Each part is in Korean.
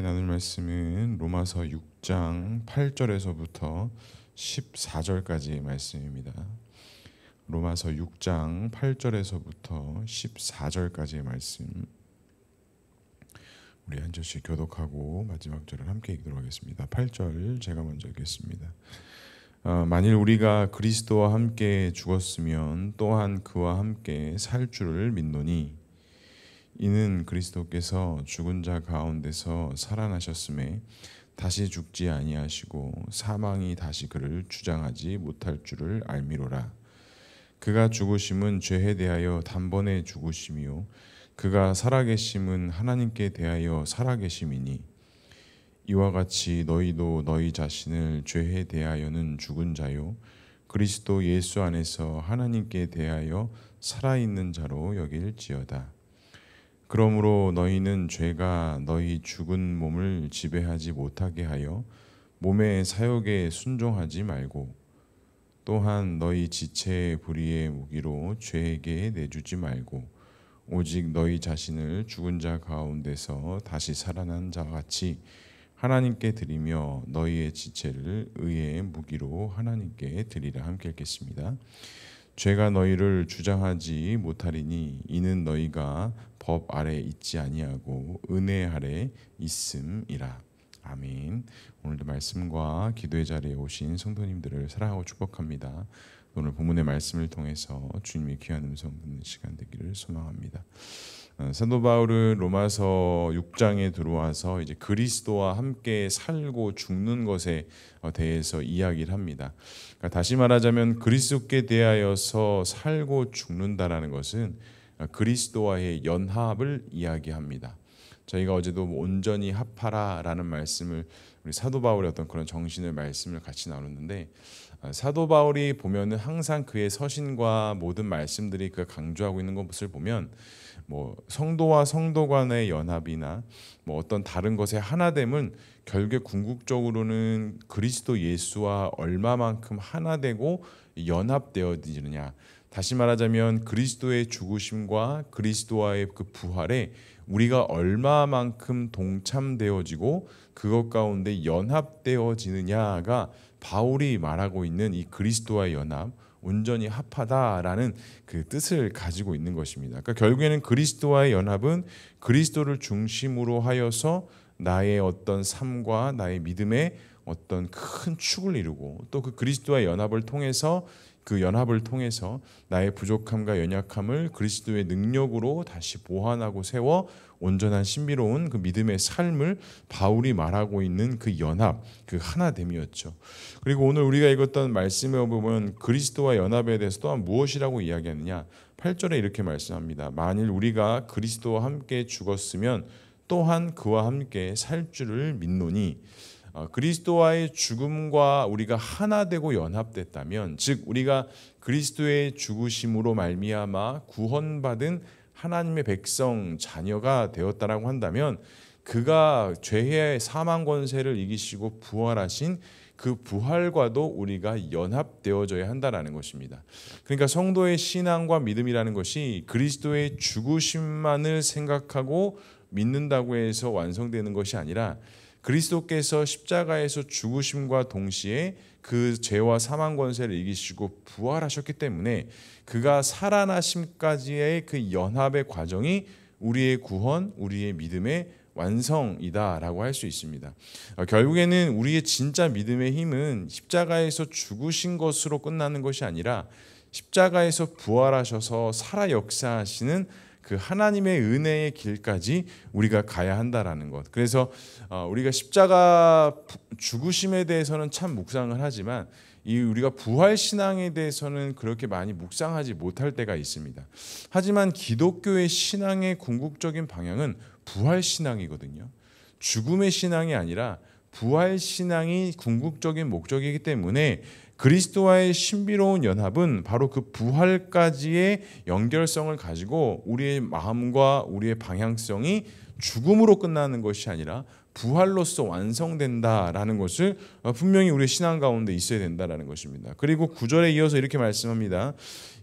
함께 나눌 말씀은 로마서 6장 8절에서부터 14절까지의 말씀입니다. 로마서 6장 8절에서부터 14절까지의 말씀, 우리 한 절씩 교독하고 마지막 절을 함께 읽도록 하겠습니다. 8절 제가 먼저 읽겠습니다. 만일 우리가 그리스도와 함께 죽었으면 또한 그와 함께 살 줄을 믿노니, 이는 그리스도께서 죽은 자 가운데서 살아나셨음에 다시 죽지 아니하시고 사망이 다시 그를 주장하지 못할 줄을 알미로라. 그가 죽으심은 죄에 대하여 단번에 죽으심이요 그가 살아계심은 하나님께 대하여 살아계심이니, 이와 같이 너희도 너희 자신을 죄에 대하여는 죽은 자요 그리스도 예수 안에서 하나님께 대하여 살아있는 자로 여길지어다. 그러므로 너희는 죄가 너희 죽은 몸을 지배하지 못하게 하여 몸의 사욕에 순종하지 말고, 또한 너희 지체의 불의의 무기로 죄에게 내주지 말고, 오직 너희 자신을 죽은 자 가운데서 다시 살아난 자 같이 하나님께 드리며 너희의 지체를 의의 무기로 하나님께 드리라. 함께 읽겠습니다. 죄가 너희를 주장하지 못하리니, 이는 너희가 법 아래 있지 아니하고 은혜 아래 있음이라. 아멘. 오늘도 말씀과 기도의 자리에 오신 성도님들을 사랑하고 축복합니다. 오늘 본문의 말씀을 통해서 주님의 귀한 음성 듣는 시간 되기를 소망합니다. 사도 바울은 로마서 6장에 들어와서 이제 그리스도와 함께 살고 죽는 것에 대해서 이야기를 합니다. 그러니까 다시 말하자면 그리스도께 대하여서 살고 죽는다라는 것은 그리스도와의 연합을 이야기합니다. 저희가 어제도 온전히 합하라라는 말씀을, 우리 사도 바울의 어떤 그런 정신을 말씀을 같이 나눴는데, 사도 바울이 보면은 항상 그의 서신과 모든 말씀들이 그가 강조하고 있는 것을 보면 성도와 성도 간의 연합이나 어떤 다른 것의 하나됨은 결국에 궁극적으로는 그리스도 예수와 얼마만큼 하나되고 연합되어지느냐, 다시 말하자면 그리스도의 죽으심과 그리스도와의 그 부활에 우리가 얼마만큼 동참되어지고 그것 가운데 연합되어지느냐가 바울이 말하고 있는 이 그리스도와의 연합, 온전히 합하다라는 그 뜻을 가지고 있는 것입니다. 그러니까 결국에는 그리스도와의 연합은 그리스도를 중심으로 하여서 나의 어떤 삶과 나의 믿음의 어떤 큰 축을 이루고, 또 그 그리스도와의 연합을 통해서 나의 부족함과 연약함을 그리스도의 능력으로 다시 보완하고 세워 온전한 신비로운 그 믿음의 삶을 바울이 말하고 있는 그 연합, 그 하나됨이었죠. 그리고 오늘 우리가 읽었던 말씀에 보면 그리스도와 연합에 대해서 또한 무엇이라고 이야기하느냐, 8절에 이렇게 말씀합니다. 만일 우리가 그리스도와 함께 죽었으면 또한 그와 함께 살 줄을 믿노니, 그리스도와의 죽음과 우리가 하나 되고 연합됐다면, 즉 우리가 그리스도의 죽으심으로 말미암아 구원받은 하나님의 백성 자녀가 되었다라고 한다면, 그가 죄의 사망 권세를 이기시고 부활하신 그 부활과도 우리가 연합되어져야 한다라는 것입니다. 그러니까 성도의 신앙과 믿음이라는 것이 그리스도의 죽으심만을 생각하고 믿는다고 해서 완성되는 것이 아니라, 그리스도께서 십자가에서 죽으심과 동시에 그 죄와 사망 권세를 이기시고 부활하셨기 때문에 그가 살아나심까지의 그 연합의 과정이 우리의 구원, 우리의 믿음의 완성이다라고 할 수 있습니다. 결국에는 우리의 진짜 믿음의 힘은 십자가에서 죽으신 것으로 끝나는 것이 아니라 십자가에서 부활하셔서 살아 역사하시는 그 하나님의 은혜의 길까지 우리가 가야 한다라는 것. 그래서 우리가 십자가 죽으심에 대해서는 참 묵상을 하지만 우리가 부활 신앙에 대해서는 그렇게 많이 묵상하지 못할 때가 있습니다. 하지만 기독교의 신앙의 궁극적인 방향은 부활 신앙이거든요. 죽음의 신앙이 아니라 부활 신앙이 궁극적인 목적이기 때문에 그리스도와의 신비로운 연합은 바로 그 부활까지의 연결성을 가지고 우리의 마음과 우리의 방향성이 죽음으로 끝나는 것이 아니라 부활로서 완성된다라는 것을 분명히 우리의 신앙 가운데 있어야 된다라는 것입니다. 그리고 9절에 이어서 이렇게 말씀합니다.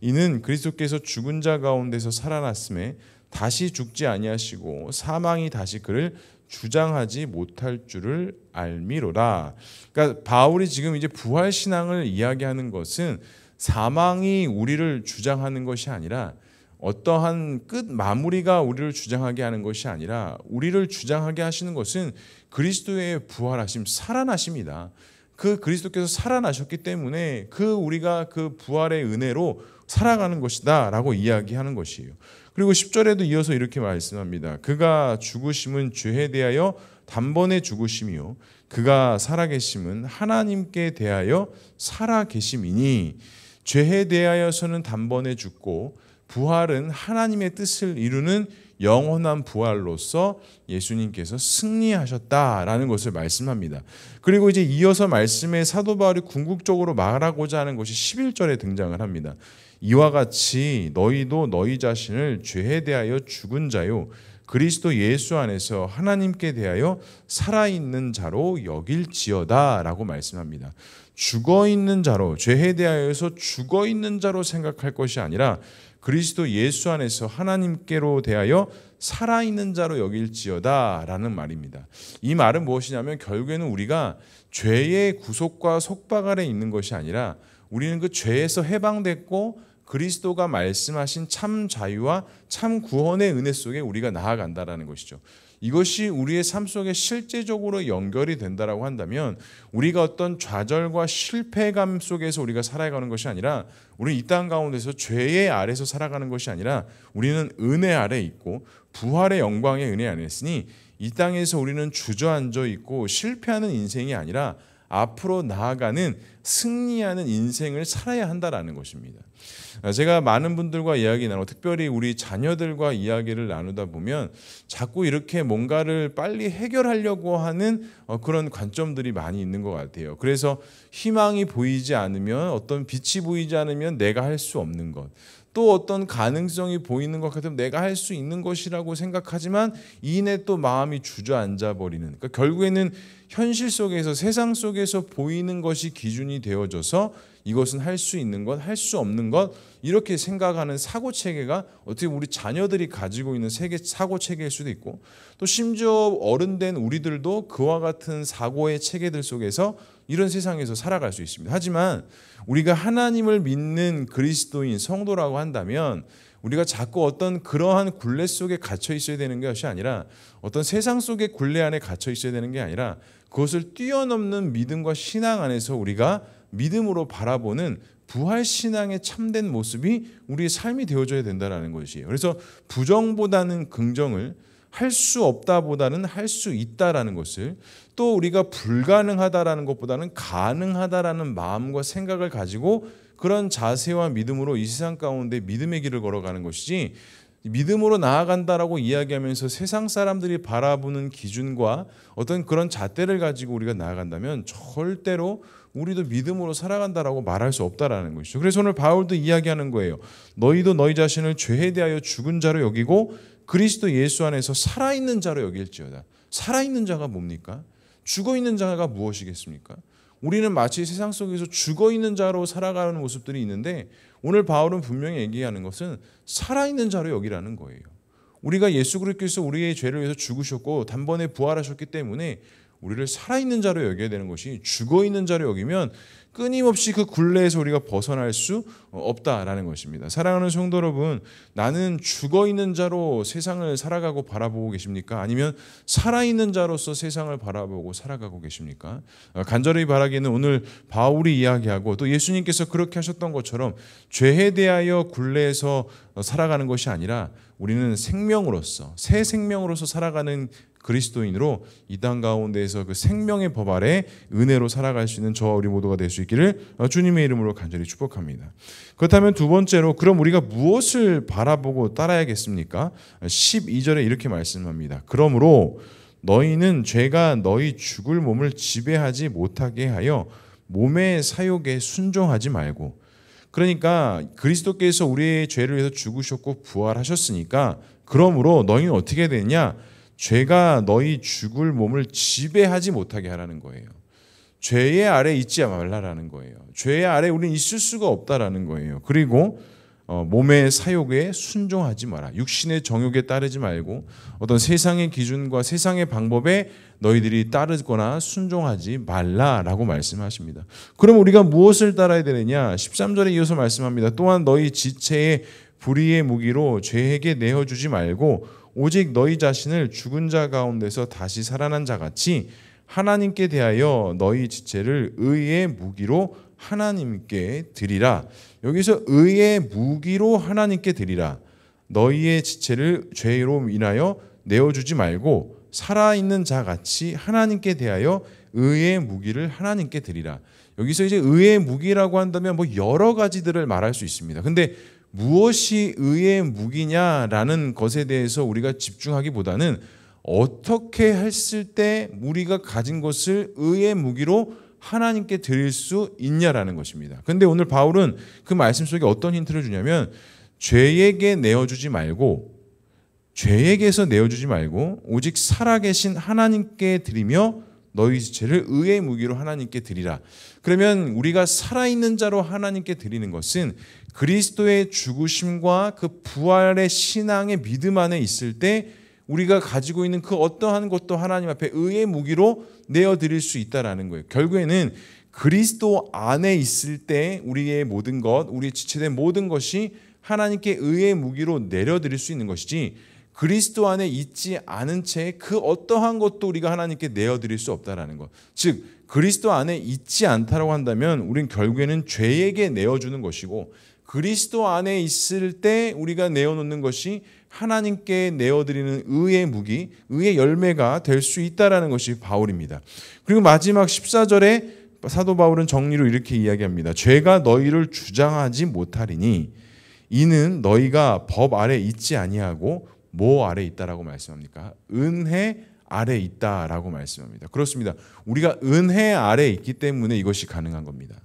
이는 그리스도께서 죽은 자 가운데서 살아났음에 다시 죽지 아니하시고 사망이 다시 그를 주장하지 못할 줄을 알미로라. 그러니까 바울이 지금 이제 부활 신앙을 이야기하는 것은 사망이 우리를 주장하는 것이 아니라 어떠한 끝 마무리가 우리를 주장하게 하는 것이 아니라 우리를 주장하게 하시는 것은 그리스도의 부활하심, 살아나십니다. 그 그리스도께서 살아나셨기 때문에 우리가 그 부활의 은혜로 살아가는 것이다 라고 이야기하는 것이에요. 그리고 10절에도 이어서 이렇게 말씀합니다. 그가 죽으심은 죄에 대하여 단번에 죽으심이요 그가 살아계심은 하나님께 대하여 살아계심이니 죄에 대하여서는 단번에 죽고 부활은 하나님의 뜻을 이루는 영원한 부활로서 예수님께서 승리하셨다라는 것을 말씀합니다. 그리고 이제 이어서 말씀에 사도 바울이 궁극적으로 말하고자 하는 것이 11절에 등장을 합니다. 이와 같이 너희도 너희 자신을 죄에 대하여 죽은 자요 그리스도 예수 안에서 하나님께 대하여 살아있는 자로 여길지어다 라고 말씀합니다. 죽어있는 자로, 죄에 대하여서 죽어있는 자로 생각할 것이 아니라 그리스도 예수 안에서 하나님께로 대하여 살아있는 자로 여길지어다 라는 말입니다. 이 말은 무엇이냐면 결국에는 우리가 죄의 구속과 속박 아래 있는 것이 아니라 우리는 그 죄에서 해방됐고 그리스도가 말씀하신 참 자유와 참 구원의 은혜 속에 우리가 나아간다라는 것이죠. 이것이 우리의 삶 속에 실제적으로 연결이 된다라고 한다면 우리가 어떤 좌절과 실패감 속에서 우리가 살아가는 것이 아니라 우리는 이 땅 가운데서 죄의 아래서 살아가는 것이 아니라 우리는 은혜 아래 있고 부활의 영광의 은혜 안에 있으니 이 땅에서 우리는 주저앉아 있고 실패하는 인생이 아니라 앞으로 나아가는 승리하는 인생을 살아야 한다라는 것입니다. 제가 많은 분들과 이야기 나누고 특별히 우리 자녀들과 이야기를 나누다 보면 자꾸 이렇게 뭔가를 빨리 해결하려고 하는 그런 관점들이 많이 있는 것 같아요. 그래서 희망이 보이지 않으면 어떤 빛이 보이지 않으면 내가 할 수 없는 것 또 어떤 가능성이 보이는 것 같으면 내가 할 수 있는 것이라고 생각하지만 이내 또 마음이 주저앉아 버리는 그러니까 결국에는 현실 속에서 세상 속에서 보이는 것이 기준이 되어져서 이것은 할 수 있는 것, 할 수 없는 것 이렇게 생각하는 사고체계가 어떻게 우리 자녀들이 가지고 있는 사고체계일 수도 있고 또 심지어 어른된 우리들도 그와 같은 사고의 체계들 속에서 이런 세상에서 살아갈 수 있습니다. 하지만 우리가 하나님을 믿는 그리스도인 성도라고 한다면 우리가 자꾸 어떤 그러한 굴레 속에 갇혀 있어야 되는 것이 아니라 어떤 세상 속의 굴레 안에 갇혀 있어야 되는 게 아니라 그것을 뛰어넘는 믿음과 신앙 안에서 우리가 믿음으로 바라보는 부활신앙의 참된 모습이 우리의 삶이 되어져야 된다는 것이에요. 그래서 부정보다는 긍정을 할 수 없다보다는 할 수 있다라는 것을 또 우리가 불가능하다라는 것보다는 가능하다라는 마음과 생각을 가지고 그런 자세와 믿음으로 이 세상 가운데 믿음의 길을 걸어가는 것이지 믿음으로 나아간다라고 이야기하면서 세상 사람들이 바라보는 기준과 어떤 그런 잣대를 가지고 우리가 나아간다면 절대로 우리도 믿음으로 살아간다라고 말할 수 없다라는 것이죠. 그래서 오늘 바울도 이야기하는 거예요. 너희도 너희 자신을 죄에 대하여 죽은 자로 여기고 그리스도 예수 안에서 살아있는 자로 여길지어다. 살아있는 자가 뭡니까? 죽어있는 자가 무엇이겠습니까? 우리는 마치 세상 속에서 죽어있는 자로 살아가는 모습들이 있는데 오늘 바울은 분명히 얘기하는 것은 살아있는 자로 여기라는 거예요. 우리가 예수 그리스도께서 우리의 죄를 위해서 죽으셨고 단번에 부활하셨기 때문에 우리를 살아있는 자로 여겨야 되는 것이 죽어있는 자로 여기면 끊임없이 그 굴레에서 우리가 벗어날 수 없다라는 것입니다. 사랑하는 성도 여러분, 나는 죽어있는 자로 세상을 살아가고 바라보고 계십니까? 아니면 살아있는 자로서 세상을 바라보고 살아가고 계십니까? 간절히 바라기는 오늘 바울이 이야기하고 또 예수님께서 그렇게 하셨던 것처럼 죄에 대하여 굴레에서 살아가는 것이 아니라 우리는 생명으로서 새 생명으로서 살아가는 그리스도인으로 이 땅 가운데에서 그 생명의 법 아래 은혜로 살아갈 수 있는 저와 우리 모두가 될 수 있기를 주님의 이름으로 간절히 축복합니다. 그렇다면 두 번째로 그럼 우리가 무엇을 바라보고 따라야겠습니까? 12절에 이렇게 말씀합니다. 그러므로 너희는 죄가 너희 죽을 몸을 지배하지 못하게 하여 몸의 사욕에 순종하지 말고 그러니까 그리스도께서 우리의 죄를 위해서 죽으셨고 부활하셨으니까 그러므로 너희는 어떻게 되냐? 죄가 너희 죽을 몸을 지배하지 못하게 하라는 거예요. 죄의 아래 있지 말라라는 거예요. 죄의 아래 우리는 있을 수가 없다라는 거예요. 그리고 몸의 사욕에 순종하지 마라. 육신의 정욕에 따르지 말고 어떤 세상의 기준과 세상의 방법에 너희들이 따르거나 순종하지 말라라고 말씀하십니다. 그럼 우리가 무엇을 따라야 되느냐? 13절에 이어서 말씀합니다. 또한 너희 지체의 불의의 무기로 죄에게 내어주지 말고 오직 너희 자신을 죽은 자 가운데서 다시 살아난 자같이 하나님께 대하여 너희 지체를 의의 무기로 하나님께 드리라. 여기서 의의 무기로 하나님께 드리라. 너희의 지체를 죄로 인하여 내어주지 말고 살아있는 자같이 하나님께 대하여 의의 무기를 하나님께 드리라. 여기서 이제 의의 무기라고 한다면 뭐 여러 가지들을 말할 수 있습니다. 근데 무엇이 의의 무기냐라는 것에 대해서 우리가 집중하기보다는 어떻게 했을 때 우리가 가진 것을 의의 무기로 하나님께 드릴 수 있냐라는 것입니다. 그런데 오늘 바울은 그 말씀 속에 어떤 힌트를 주냐면 죄에게 내어주지 말고 죄에게서 내어주지 말고 오직 살아계신 하나님께 드리며 너희 지체를 의의 무기로 하나님께 드리라. 그러면 우리가 살아있는 자로 하나님께 드리는 것은 그리스도의 죽으심과 그 부활의 신앙의 믿음 안에 있을 때 우리가 가지고 있는 그 어떠한 것도 하나님 앞에 의의 무기로 내어드릴 수 있다라는 거예요. 결국에는 그리스도 안에 있을 때 우리의 모든 것, 우리의 지체된 모든 것이 하나님께 의의 무기로 내려드릴 수 있는 것이지 그리스도 안에 있지 않은 채 그 어떠한 것도 우리가 하나님께 내어드릴 수 없다라는 것. 즉 그리스도 안에 있지 않다라고 한다면 우리는 결국에는 죄에게 내어주는 것이고 그리스도 안에 있을 때 우리가 내어놓는 것이 하나님께 내어드리는 의의 무기, 의의 열매가 될 수 있다라는 것이 바울입니다. 그리고 마지막 14절에 사도 바울은 정리로 이렇게 이야기합니다. 죄가 너희를 주장하지 못하리니 이는 너희가 법 아래 있지 아니하고 뭐 아래 있다라고 말씀합니까? 은혜 아래 있다라고 말씀합니다. 그렇습니다. 우리가 은혜 아래 있기 때문에 이것이 가능한 겁니다.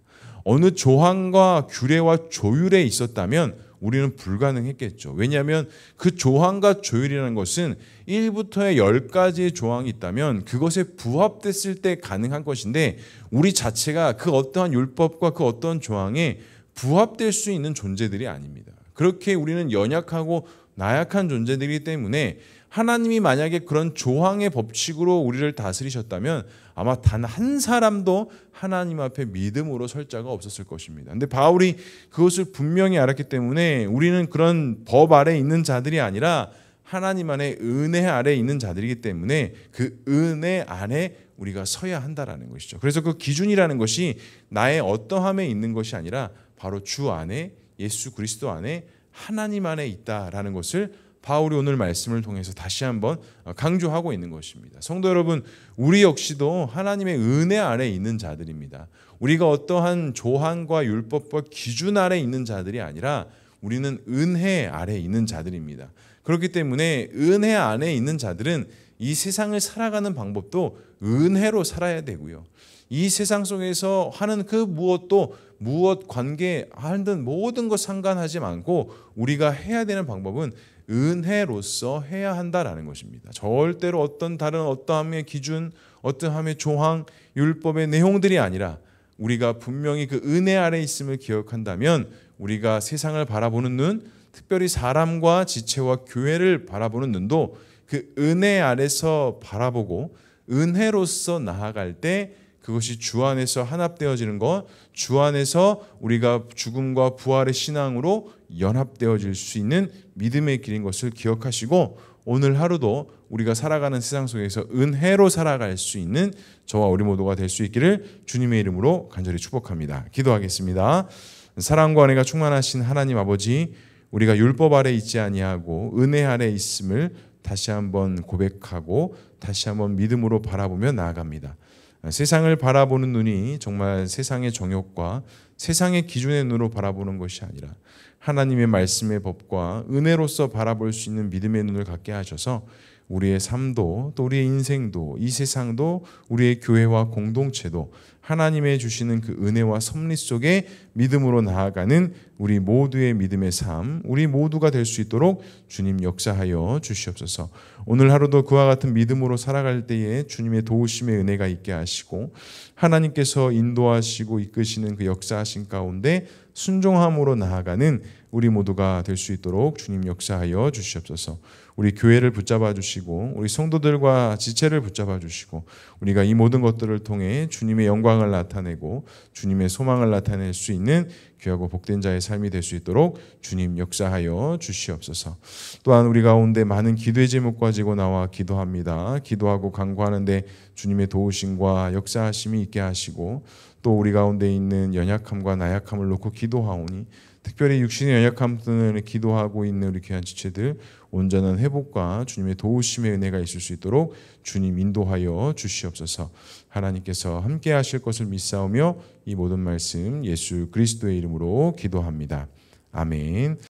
어느 조항과 규례와 조율에 있었다면 우리는 불가능했겠죠. 왜냐하면 그 조항과 조율이라는 것은 1부터 10가지의 조항이 있다면 그것에 부합됐을 때 가능한 것인데 우리 자체가 그 어떠한 율법과 그 어떠한 조항에 부합될 수 있는 존재들이 아닙니다. 그렇게 우리는 연약하고 나약한 존재들이기 때문에 하나님이 만약에 그런 조항의 법칙으로 우리를 다스리셨다면 아마 단 한 사람도 하나님 앞에 믿음으로 설 자가 없었을 것입니다. 그런데 바울이 그것을 분명히 알았기 때문에 우리는 그런 법 아래 있는 자들이 아니라 하나님 안에 은혜 아래 있는 자들이기 때문에 그 은혜 안에 우리가 서야 한다라는 것이죠. 그래서 그 기준이라는 것이 나의 어떠함에 있는 것이 아니라 바로 주 안에 예수 그리스도 안에 하나님 안에 있다라는 것을 바울이 오늘 말씀을 통해서 다시 한번 강조하고 있는 것입니다. 성도 여러분, 우리 역시도 하나님의 은혜 아래 있는 자들입니다. 우리가 어떠한 조항과 율법과 기준 아래 있는 자들이 아니라 우리는 은혜 아래 있는 자들입니다. 그렇기 때문에 은혜 안에 있는 자들은 이 세상을 살아가는 방법도 은혜로 살아야 되고요. 이 세상 속에서 하는 그 무엇도 무엇 관계하는 모든 것 상관하지 않고 우리가 해야 되는 방법은 은혜로서 해야 한다라는 것입니다. 절대로 어떤 다른 어떠함의 기준, 어떠함의 조항, 율법의 내용들이 아니라 우리가 분명히 그 은혜 아래 있음을 기억한다면 우리가 세상을 바라보는 눈, 특별히 사람과 지체와 교회를 바라보는 눈도 그 은혜 아래서 바라보고 은혜로서 나아갈 때 그것이 주 안에서 하납되어지는 것, 주 안에서 우리가 죽음과 부활의 신앙으로 연합되어질 수 있는 믿음의 길인 것을 기억하시고 오늘 하루도 우리가 살아가는 세상 속에서 은혜로 살아갈 수 있는 저와 우리 모두가 될 수 있기를 주님의 이름으로 간절히 축복합니다. 기도하겠습니다. 사랑과 은혜가 충만하신 하나님 아버지, 우리가 율법 아래 있지 아니하고 은혜 아래 있음을 다시 한번 고백하고 다시 한번 믿음으로 바라보며 나아갑니다. 세상을 바라보는 눈이 정말 세상의 정욕과 세상의 기준의 눈으로 바라보는 것이 아니라 하나님의 말씀의 법과 은혜로서 바라볼 수 있는 믿음의 눈을 갖게 하셔서 우리의 삶도 또 우리의 인생도 이 세상도 우리의 교회와 공동체도 하나님의 주시는 그 은혜와 섭리 속에 믿음으로 나아가는 우리 모두의 믿음의 삶, 우리 모두가 될 수 있도록 주님 역사하여 주시옵소서. 오늘 하루도 그와 같은 믿음으로 살아갈 때에 주님의 도우심의 은혜가 있게 하시고 하나님께서 인도하시고 이끄시는 그 역사하신 가운데 순종함으로 나아가는 우리 모두가 될 수 있도록 주님 역사하여 주시옵소서. 우리 교회를 붙잡아 주시고 우리 성도들과 지체를 붙잡아 주시고 우리가 이 모든 것들을 통해 주님의 영광을 나타내고 주님의 소망을 나타낼 수 있는 귀하고 복된 자의 삶이 될 수 있도록 주님 역사하여 주시옵소서. 또한 우리 가운데 많은 기도의 제목 가지고 나와 기도합니다. 기도하고 간구하는데 주님의 도우심과 역사하심이 있게 하시고 또 우리 가운데 있는 연약함과 나약함을 놓고 기도하오니 특별히 육신의 연약함 때문에 기도하고 있는 우리 귀한 지체들 온전한 회복과 주님의 도우심의 은혜가 있을 수 있도록 주님 인도하여 주시옵소서. 하나님께서 함께 하실 것을 믿사오며 이 모든 말씀 예수 그리스도의 이름으로 기도합니다. 아멘.